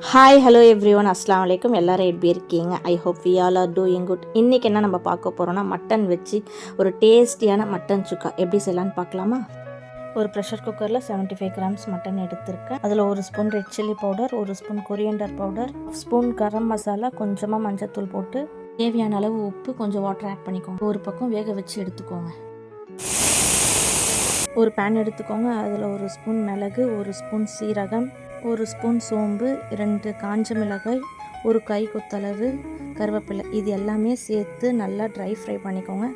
Hi hello everyone, அஸ்ஸலாமு அலைக்கும். எல்லோரும் எப்படி இருக்கீங்க? I hope we all are doing good. இன்றைக்கி என்ன நம்ம பார்க்க போகிறோன்னா, மட்டன் வச்சு ஒரு டேஸ்டியான மட்டன் சுக்கா எப்படி செய்யலான்னு பார்க்கலாமா? ஒரு ப்ரெஷர் குக்கரில் 75 கிராம்ஸ் மட்டன் எடுத்திருக்கேன். அதில் ஒரு ஸ்பூன் ரெட் சில்லி பவுடர், ஒரு spoon coriander powder, spoon garam masala, கொஞ்சமாக மஞ்சத்தூள் போட்டு தேவையான அளவு உப்பு, கொஞ்சம் வாட்டர் ஆட் பண்ணிக்கோங்க. ஒரு பக்கம் வேக வச்சு எடுத்துக்கோங்க. ஒரு பேன் எடுத்துக்கோங்க. அதில் ஒரு ஸ்பூன் மிளகு, ஒரு ஸ்பூன் சீரகம், ஒரு ஸ்பூன் சோம்பு, 2 காஞ்ச மிளகாய், ஒரு கை கொத்தளவு கருவேப்பிலை, இது எல்லாமே சேர்த்து நல்லா ட்ரை ஃப்ரை பண்ணிக்கோங்க.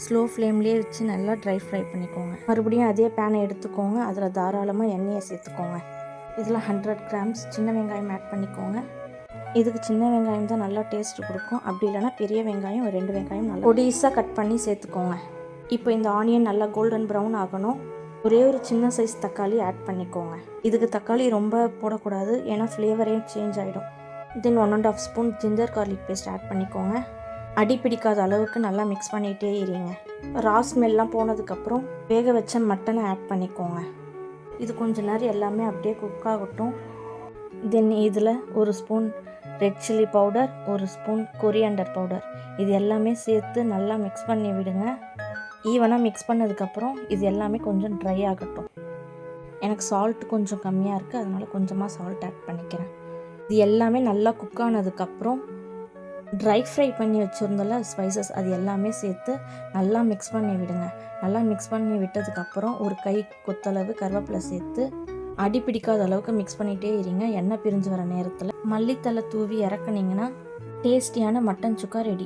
ஸ்லோ ஃப்ளேம்லேயே வச்சு நல்லா ட்ரை ஃப்ரை பண்ணிக்கோங்க. மறுபடியும் அதே பேனை எடுத்துக்கோங்க. அதில் தாராளமாக எண்ணெயை சேர்த்துக்கோங்க. இதில் 100 கிராம்ஸ் சின்ன வெங்காயம் ஆட் பண்ணிக்கோங்க. இதுக்கு சின்ன வெங்காயம் தான் நல்லா டேஸ்ட் கொடுக்கும். அப்படி இல்லைனா பெரிய வெங்காயம், ஒரு 2 வெங்காயம் நல்லா பொடிசாக கட் பண்ணி சேர்த்துக்கோங்க. இப்போ இந்த ஆனியன் நல்லா கோல்டன் ப்ரௌன் ஆகணும். ஒரே ஒரு சின்ன சைஸ் தக்காளி ஆட் பண்ணிக்கோங்க. இதுக்கு தக்காளி ரொம்ப போடக்கூடாது, ஏன்னா ஃப்ளேவரே சேஞ்ச் ஆகிடும். Then 1½ spoon ginger garlic paste add பண்ணிக்கோங்க. அடி பிடிக்காத அளவுக்கு நல்லா மிக்ஸ் பண்ணிகிட்டே இருங்க. ரா ஸ்மெல்லாம் போனதுக்கப்புறம் வேக வச்ச மட்டனை ஆட் பண்ணிக்கோங்க. இது கொஞ்சம் நேரம் எல்லாமே அப்படியே குக் ஆகட்டும். தென் இதில் ஒரு ஸ்பூன் ரெட் சில்லி பவுடர், ஒரு ஸ்பூன் கொரியண்டர் பவுடர், இது எல்லாமே சேர்த்து நல்லா மிக்ஸ் பண்ணி விடுங்க. ஈவனாக மிக்ஸ் பண்ணதுக்கப்புறம் இது எல்லாமே கொஞ்சம் ட்ரை ஆகட்டும். எனக்கு சால்ட் கொஞ்சம் கம்மியாக இருக்குது, அதனால் கொஞ்சமாக சால்ட் ஆட் பண்ணிக்கிறேன். இது எல்லாமே நல்லா குக் ஆனதுக்கப்புறம் ட்ரை ஃப்ரை பண்ணி வச்சுருந்தோம்ல ஸ்பைசஸ், அது எல்லாமே சேர்த்து நல்லா மிக்ஸ் பண்ணி விடுங்க. நல்லா மிக்ஸ் பண்ணி விட்டதுக்கப்புறம் ஒரு கை கொத்தளவு கருவேப்பிலை சேர்த்து அடி பிடிக்காத அளவுக்கு மிக்ஸ் பண்ணிகிட்டே இருங்க. எண்ணெய் பிரிஞ்சு வர நேரத்தில் மல்லித்தலை தூவி இறக்குனீங்கன்னா டேஸ்டியான மட்டன் சுக்கா ரெடி.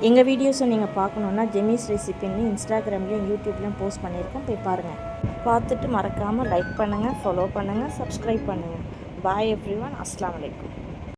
எங்கள் வீடியோஸை நீங்கள் பார்க்கணுன்னா ஜெமிஸ் ரெசிபின்னு இன்ஸ்டாகிராம்லேயும் யூடியூப்லேயும் போஸ்ட் பண்ணியிருக்கோம், போய் பாருங்கள். பார்த்துட்டு மறக்காமல் லைக் பண்ணுங்கள், ஃபாலோ பண்ணுங்கள், சப்ஸ்கிரைப் பண்ணுங்கள். பாய் எவ்ரிஒன், அஸ்ஸலாமு அலைக்கும்.